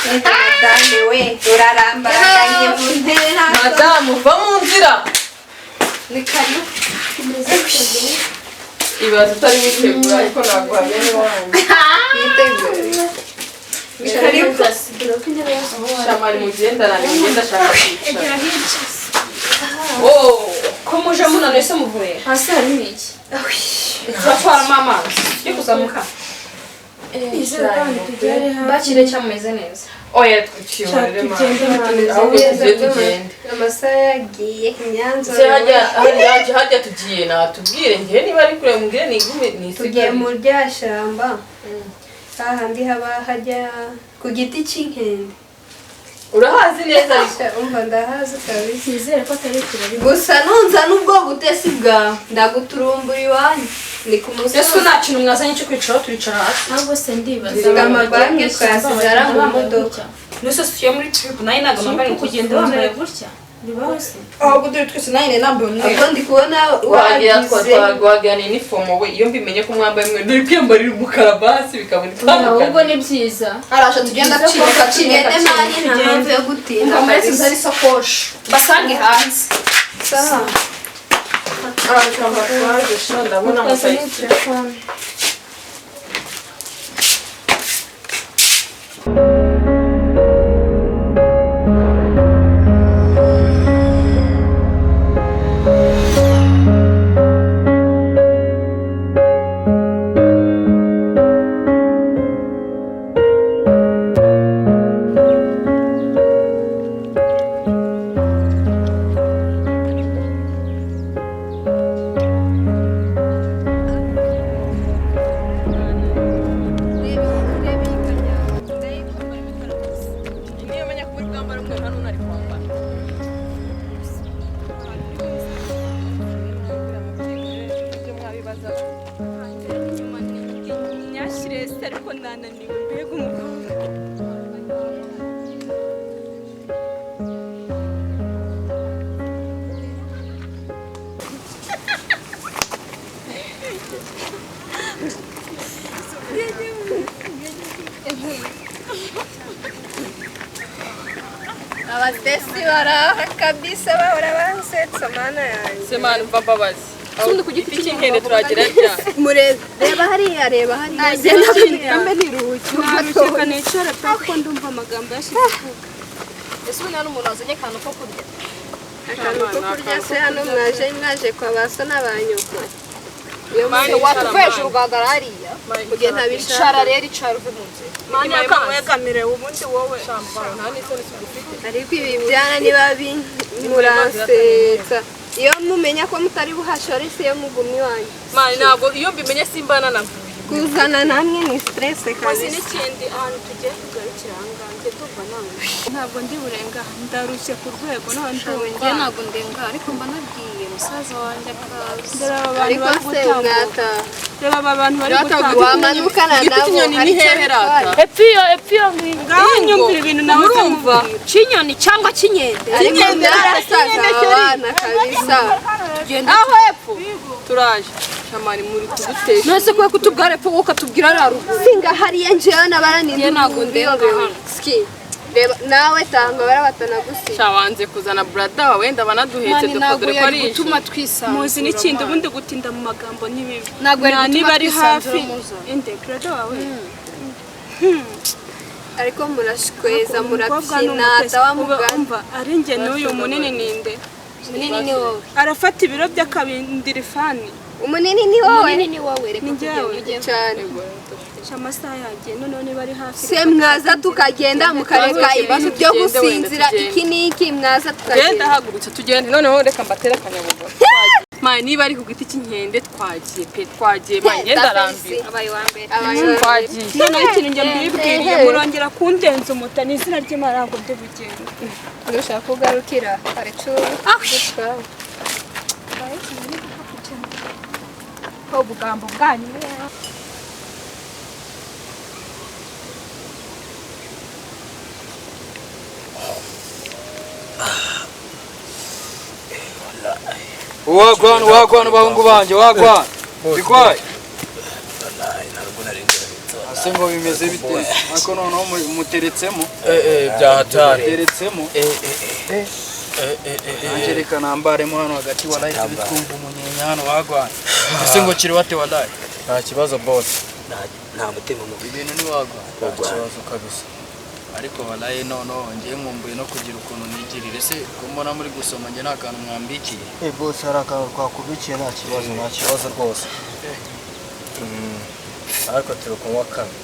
Madame we urarambaraga mu ntebe ntabwo. Madame va mu nzira. Ni karibu. Ibaza utari witegura ariko ntabwo habene wanyu. Yitegura. Karibu Shamari mugendana ngenda shaka kwicara. Oh, ko muje munane se muvuye? Hasi hari iki? Twatwara mama. Yo kuzamuka. Bakire cyameze neza. Oya twicyorere tugende. Amasaha yagiye Nyanza. Hajya tugiye natubwire ngiye niba ari kure mubwire ni tugiye mu Byashamba. Hahandi haba hajya ku giti cy'inkende. Urahazi neza ariko umva ndahazi kabisa. Nizere ko atari kirari. Gusa nunza nubwo butesi bwa ndaguturumbura iwanyu. Ni ku musozi. Yesu nta kintu mwazanye cyo kwicara turicara hasi. Ntabwo se ndibaza. Amabanki twasizara mu modoka. Nuso siyo muri trip nayo nagamba ngo kugenda wambaye gutya. Bibaho se. ahubwo dore twese nayo nambaye umwe. Ako ndi kubona wagira ni uniform we iyo mbimenye ko mwambaye mwe ndi kwiyambarira umukara basi bikaboneka. Ahubwo ni byiza. Arasha tugenda cika kigende mani nta mpamvu yo gutinda. Mbese zari sakoshi. Basange hanze. Saha. Arashamba twaje shonda mbona amasayi. Abadesi baraha kabisa bahora bansetsa mana yanjye. Semana umva mbabazi. Sundi ku giti cy'inkende turagira cyane. Reba hariya reba hariya. Agenda niruhuki. Narushaka nicara pako ndumva amagambo yashize. Ese ubu nta n'umuntu wazanye akantu ko kurya. Akantu ko kurya se hano mwaje kwa baso n'abanyuko. Iyo mwana watufeshe urwagara hariya. Kugenda bicara rero icara uve mu nzira. Mani akamwegamire ubundi wowe. Nta n'isoni tugufite. Ariko ibi byana niba murasetsa. Iyo mumenya ko mutari buhashore se yo mugumye wanyu. Mani ntabwo iyo mbimenye simbana navuye. Kuzana namwe ni stress Mazi kabisa. n'ikindi ahantu tugiye kugarukira ahangaha tuva nawe. Ntabwo ndi burenga ndarushye ku rwego none Njye ntabwo ndenga ariko mba nabwiye musaza wanjye akazi. Ariko se mwata. Reba abantu bari gutanga. Wamanukana nabo. Inyoni ni hehe rata? Epiyo ngaho nyumvira ibintu nawe urumva. Kinyoni cyangwa kinyende. Ariko byarasaza abana kabisa. Aho epfo. Turaje. Shamari muri kudutesha. Nose kwe kutubwara epfo ukatubwira raruguru. Singa hariya njyewe nabaraninde ntabwo ndenga hano. Ski. Reba nawe tanga barabatana gusi. Shawanze kuzana brada wawe wenda banaduhetse dukodere ko ari gutuma twisanga. Muzi n'ikindi ubundi gutinda mu magambo nibibi. Ntabwo ari niba ari hafi. Inde brada wawe. Ariko murashkweza murabyina atawamuganda. Ari nge n'uyu munini ninde. Munini ni wowe. Arafata ibiro by'akabindirifani. Umunini ni wowe. Munini ni wowe reka Njyewe cyane. Amasaha yagiye none niba ari hafi. Se mwaza tukagenda mukareka ibintu byo gusinzira iki niki mwaza tukagenda. Genda hagurutse tugende noneho reka mbatera akanyabugo. Mani niba ari ku giti cy'inkende twagiye pe twagiye mani ngenda arambiwe. Abaye wa mbere. Twagiye. None ikintu njye mbibwiriye murongera kundenza umuta n'izina ry'Imana ngo ndi bugende. Nushaka kugarukira aricuru. Ko bugambo bwanyu. Wagwan bahungu banje wagwan. Bikwaye. ese ngo bimeze bite ariko noneho muteretsemo byahatari muteretsemo angereka nambaremo hano hagati wallahi twumva umunyenya hano wagwana ese ngo kiri wate wallahi nta kibazo boss nta mutima mu ibintu ni wagwana nta kibazo kabisa ariko wallahi noneho ngiye nkumbuye no kugira ukuntu nigirire ese kumbona muri gusoma nge nta kantu mwambikiye boss hari akantu twakubikiye nta kibazo rwose ariko turi kunywa kamwe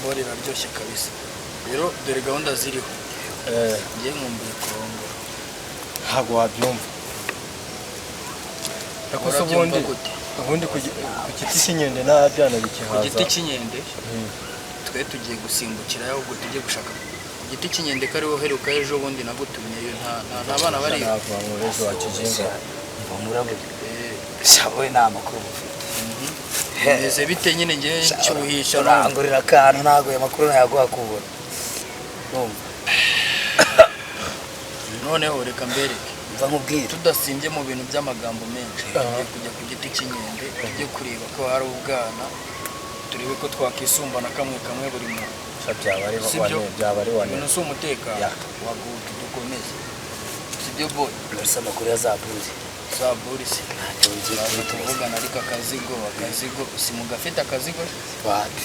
bori naryoshye kabisa rero dore gahunda ziriho ngiye nkumbuye kurongora ntabwo wabyumva ariko se ubundi ku giti cy'inkende nta byana bikihaza ku giti cy'inkende twe tugiye gusimbukira ahubwo tujye gushaka ku giti cy'inkende ko ariho heruka ejo bundi nagutumyeyo nta bana bari nava mu rezo wa kijinga murabuze shawe nta makuru mufite meze bite nyine ngiye cyuhisha urangurira akantu ntago ya makuru nayaguha kubura noneho reka mbereke mva nkubwira tudasimbye mu bintu by'amagambo menshi tugiye kujya ku giti cy'inkende tujye kureba ko hari ubwana turebe ko twakisumbana kamwe buri muntu byaba ari wane ibintu si umutekano wagutu dukomeze sibyo boy urasa amakuru ya zaburi se ntacyo ngiye tuvugana ariko akazigo si mugafite akazigo wapi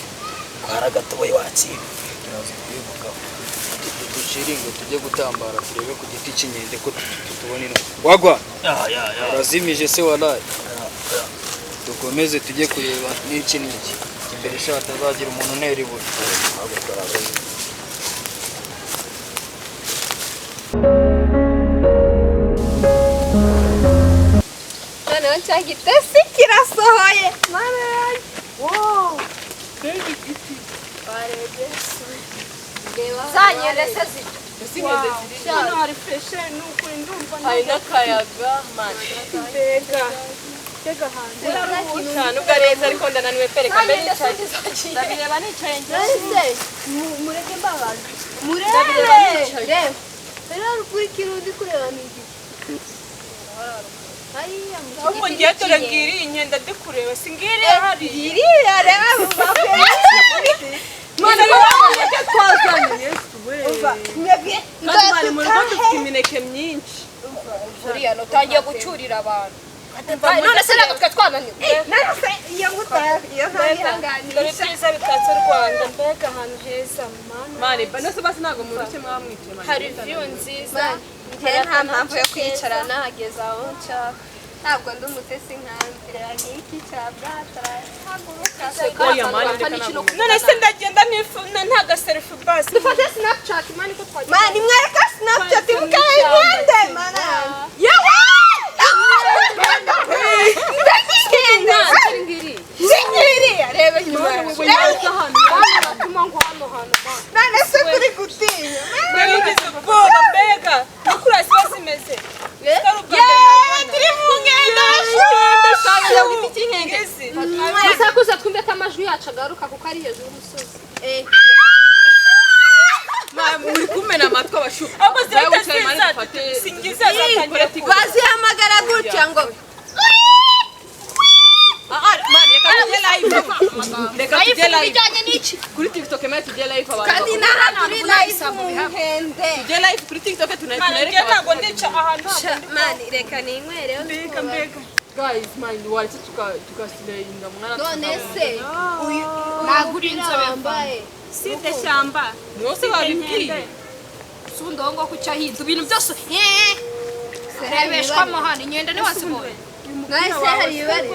kwara gatoboye wakira turaza kwibuka dushiringe tujye gutambara turebe ku giti cy'inkende ko tutubona ino wagwa urazimije se wallahi dukomeze tujye kureba n'iki imbere sha tazagira umuntu ntera ibuye noneho cya gitesi kirasohoye mana yanjye wow mbega igiti barebye reba za nyende se zirya hano hari feshe n'ukuri ndumva hari n'akayaga mani mbega hanze nubwo ari heza ariko ndananiwe pereka mbere yicaye ndabireba nicaye nahise mureke mbabaza Ndabireba nicaye. reba rero kuri kino ndi kureba ni igiti hariya mu ahubwo giti ngiye dore cy'inkende. ngiri inkende ndikuriwe singiri hari iriya reba mwana w'umuntu twazanye yesu we mwebwe kandi mani mu rugo dufite imineke myinshi uriya nutangiye gucyurira abantu none se ntabwo twe twananiwe none iyo ngutaye iyo ntayihanganira dore ibyiza bitatse u Rwanda mbega ahantu heza mana mani nose basi ntabwo mu ruke mwamwicaye mani hari view nziza njye nta mpamvu yo kwicara nahageze aho nshaka ntabwo ndi umutesi nkanzira n'iki cya bratara haguruka oya mani reka ntabwo none se ndagenda nta gaselfie basi dufate snapchat mani ko twagiye mani mwereka snapchat mukaye inkende mana yewe zingiri reba nyuma none se kuri gutinya nabigize ubwoba mbega nukurasi bazimeze turi mu ngendo musakuze twumve ko amajwi yacu agaruka kuko ari hejuru y'umusozi muri kumena amatwi abashu ahubwo zirahita singiza zatangiye kuba bazihamagara gutya ngo mani reka tujye live reka tujye live bijyanye n'iki kuri tiktok mani tujye live abantu kandi n'aha turi live mu nkende tujye live kuri tiktok tunereka ntabwo nica ahantu mani reka ninkwereho mbega guys mani waretse tukasirinda mwana none se uyu ntabwo uri inzobe wambaye side shyamba mwose babibwiye sundi aho ngaho kucyo ahinze ibintu byose serebeshwamo hano inkende ntiwazibonye nahise hari ibibare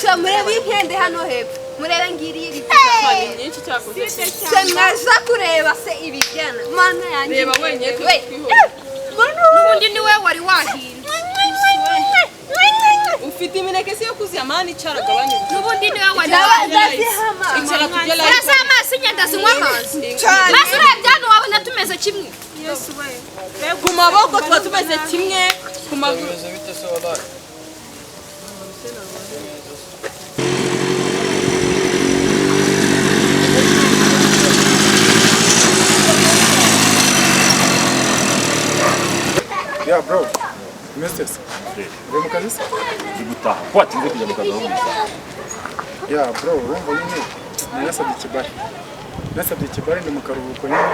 sha murebe inkende hano hepfo murebe ngiri iri mani nyinshi cyakoze se mwaza kureba se ibibyana mana yanjye reba wenyine twihore n'ubundi ni we wari wahinze ufite imineke si yo kuziya mani icara gabanya n'ubundi ni we wari wahinze icara tujye live urasa amazi inkende zinywa amazi maze urebye hano wabona tumeze kimwe yesu we ku maboko tuba tumeze kimwe ku maguru bimeze bite se wallahi yeah bro missed this uri mu kazi se uri gutaha ko watinze kujya mu kazi aho mwiza ya bro urumva nyine nasabye ikibari ndi mu karuhuko nyine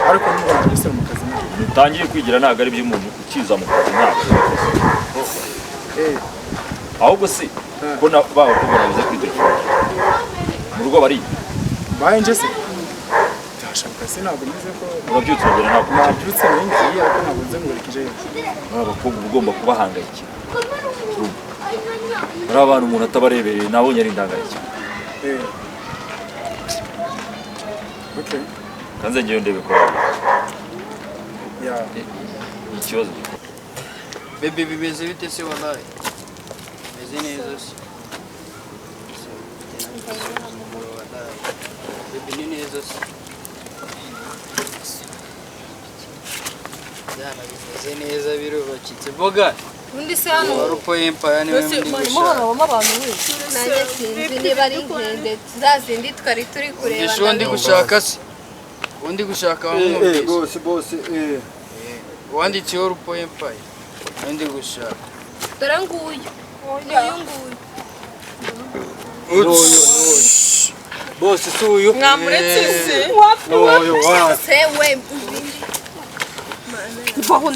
ariko n'ubanza gusura mu kazi nyine utangiye kwigira ntabwo ari iby'umuntu ukiza mu kazi ntabwo ahubwo se ko baho ko barabize kuri telefone mu rugo bari baye nje se ndashaka se ntabwo meze ko urabyutse uragera ntabwo nabyutse ngiye ariko ntabwo nze ngurikije abakobwa ugomba kubahangayikira ari abantu umuntu atabarebereye nabonye ari indangayikira okay kanze ngiye ndebe ko ya ikibazo bebe bimeze bite se wallahi meze neza se bebe ni neza se yana bimeze neza birubakitse boga undi se hano warupo empire niwe muri nanjye sinzi niba ari inkende zazindi twari turi kureba ngisho ndi gushaka se undi gushaka wamwumvise bose wanditseho rupo empire undi gushaka dore nguyu bose suyu mwamuretse se se we vaho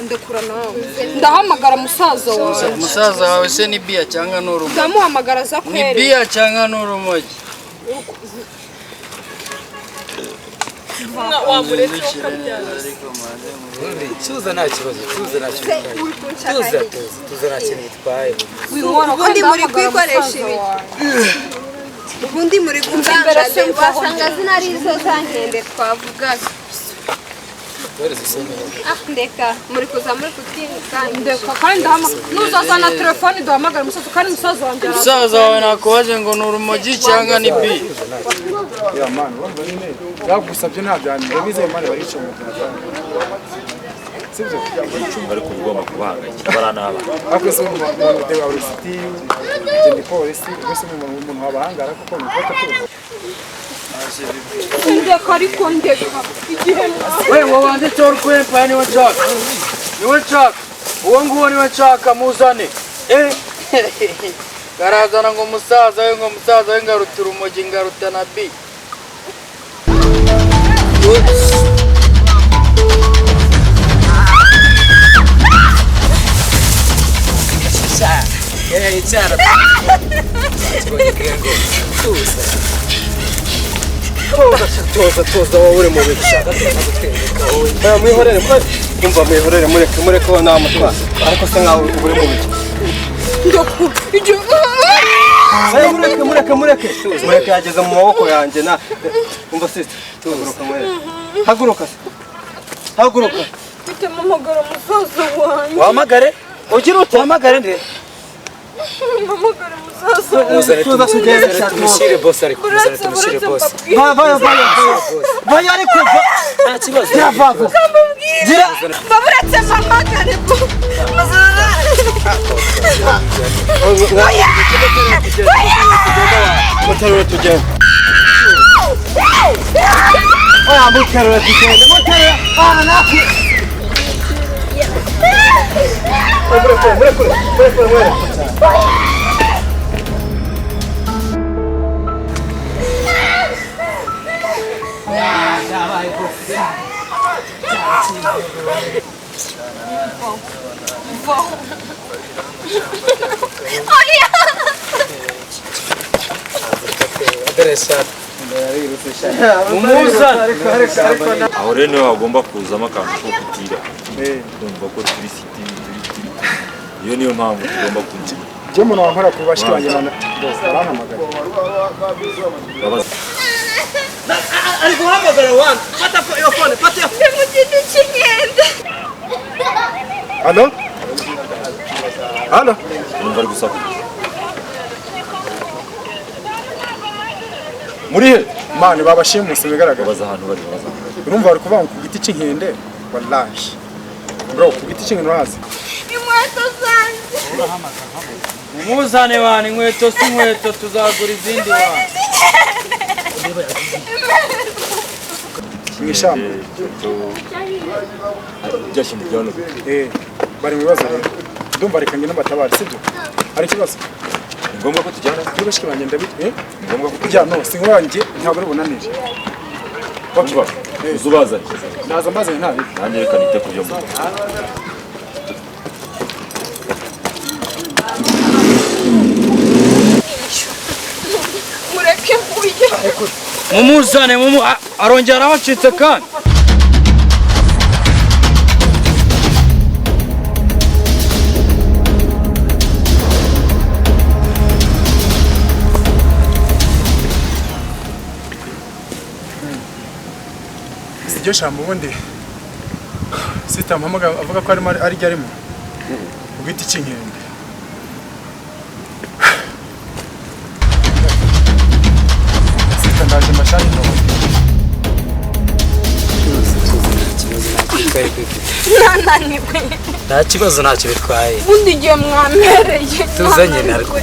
ndekura nawe ndahamagara musaza wawe musaza wawe se ni bia cyangwa n'urumogi ndamuhamagara za ni kwere bia cyangwa n'urumogi wamuretse ukabyara tuza nta kibazo tuza nta kibazo tuza nta kintu bitwaye ubundi muri kwikoresha ibi ubundi muri kugangana wasanga zina ari izo za nkende twavugaga ndeka muri kuza muri kutinda ndeka kandi nuzazana telefone duhamagara umusaza kandi umusaza wanjye musaza wawe nakubaje ngo ni urumogi cyangwa ni bi ya man urumva nyine yagusabye nta byane ndabize man barica mu byatanga sibyo ariko ugomba kubahangayikira baranaba ariko se umuntu de wa city de polisi bose umuntu wabahangara kuko mufata ko ndeka ariko ndeka igihe wewe wanditseho rupo empire niwe nshaka uwo nguwo niwe nshaka muzane garazana ngo musaza we ngaruta urumogi ngaruta na bi tuza wowe uri mu bishaka tuza mwihorere kumva mwihorere mureke wa namutwa ariko se nkaho uri mu biki mureke yageze mu maboko yanjye na umva sister haguruka mfite mpamagara musaza wanjye wahamagare ugira uti wahamagare nde mpamagara musaza tuza sugeze tumushyire boss ariko tumushyire boss vaya ariko nta kibazo gira baburetse mpamagare muterure tugende muterure tugende murekure aho rero niho hagomba kuzamo akantu ko kutira kumva ko turi siti iyo niyo mpamvu tugomba kugira je umuntu wankora ku bashiki banjye baramamagara ari guhamagara wanjye fata iyo phone fata iyo mu giti cy'inkende halo numva ari gusaka muri he mani babashimuse bigaragara baza ahantu bari urumva bari kuvuga ku giti cy'inkende wallahi bro ku giti cy'inkende urazi inkweto zanjye muzane bana inkweto si inkweto tuzagura izindi bana Yishamba Ibyishimo byano bari mu bibazo rero ndumva reka ngene batabara sibyo ari kibazo ngombwa ko tujyana kuri bashiki banjye ndabite ngombwa ko tujyana no sinkurangiye ntabwo ari bunanire umva uzubaza naza mbaze ntabi nanjye reka nite kujya mu mureke kurya mumuzane arongera abacitse kandi Yishamba ubundi sita mpamaga avuga ko ari ryarimo ubwita ikinkende sita ndaje mashani nta kibazo ntacyo bitwaye ubundi igihe mwamereye tuzanye narwo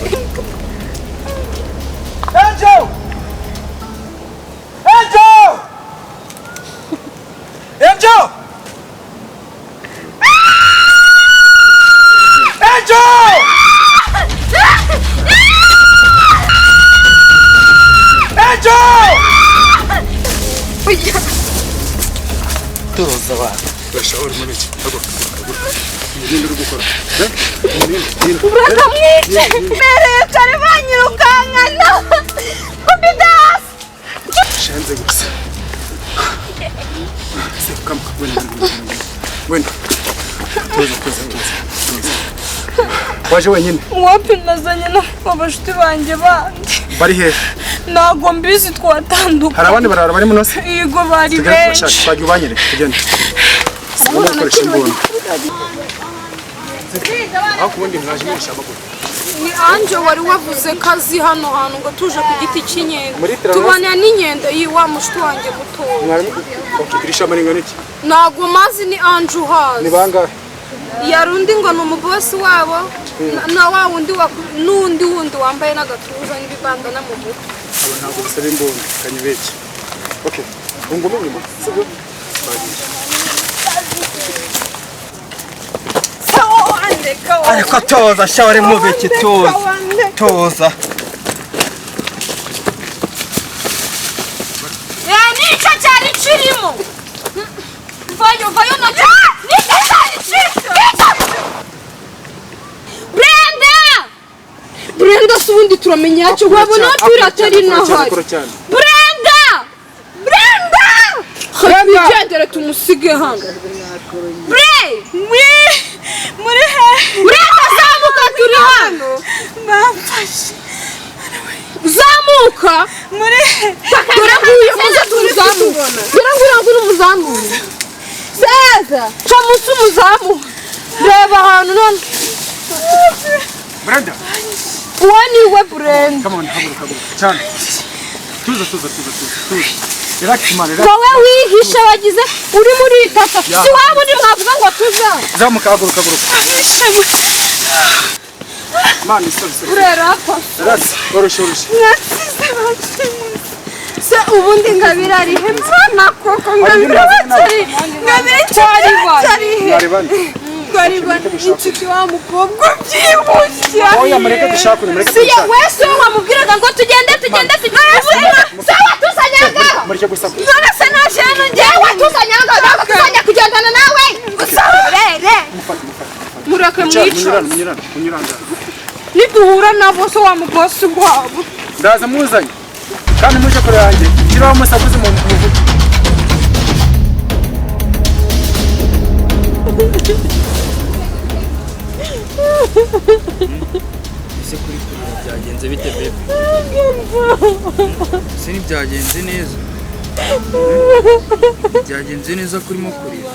tuza abantu bashobora muri iki urakamwice mereye cyane banyirukankana kubidasi shenze gusa kama wenda tuza waje wenyine wapi nazanye n'abashuti banjye bandi bari hehe ntabwo mbizi twatandukanye hari abandi barara bari muno se yego bari benshi twagiye ubanyere tugende sibona gukoresha imbunda aho kubundi mwaje muri Yishamba ni anje wari wavuze kazi hano hantu ngo tuje ku giti cy'inkende tubanya n'inkende iyi wa mushiti wanjye mutoya ukigirisha amaringa niki ntabwo mazi ni anje uhazi ni bangahe yarundi ngo ni umubosi wabo na wa wundi n'undi wundi wambaye n'agatuza n'ibibanda mu mutwe abo ntabwo bisaba imbunda kanyibeke okay ungume nyuma sibyo ariko toza shawari mubiki toza nicyo cyari kirimo vayo nacyo nicyo cyari kirimo Brenda si ubundi turamenya yacyo wabona pirateri n'ahari Brenda twigendere tumusige hano muri he Brenda zamuka turi hano bamfashe zamuka muri he dore nguyu muze tuzamubona dore nguyu n'umuzamura seza ca musi umuzamura reba ahantu none Brenda uwo ni we Brenda come on haguruka cyane tuza relax man relax wowe wihishe wagize uri muri itaka si waba undi mwavuga ngo tuza zamuka haguruka man sorry urera ko relax oroshe se ubundi ngabira ari he mwana koko ngabira cyari twari bane inshuti wa mukobwa byibushye oya mureke dushakure siya wese wamubwiraga ngo tugende sawa tuzanyanga mureke gusaka none se naje hano njyewe tuzanyanga ntabwo tuzajya kugendana nawe rere mureke munyurana niduhura nabo se wa mugosi wabo ndaza muzanye kandi muje kure yanjye kiraho musabuze mu muvugo ese kuri byagenze bite bebe ese ntibyagenze neza byagenze neza kurimo kurira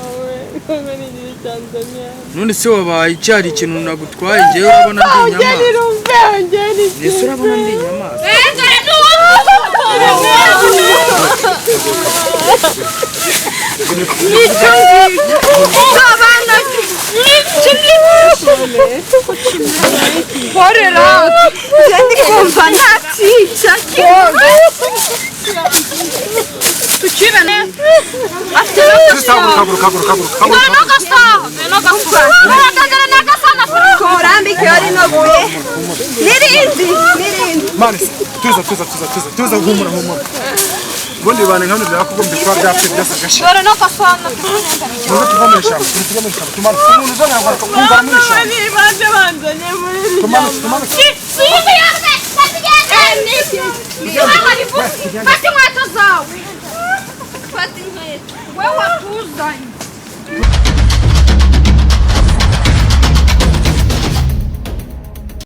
none se wabaye icyari ikintu nagutwaye njyewe urabona ndi inyamaswa nese urabona ndi inyamaswa Porera, ndi kumva ntakica tukibene afite haguruka n'agasaha mani tuza humura ubundi bane nk'abantu byakugombye kuba byapfe byasa gashya dore no kaswana tuza tuva mu ishyamba tumana umuntu uzongera kumva muri ishyamba ni bande banzanye muri tumana fata inkweto zawe fata inkweto wowe watuzanye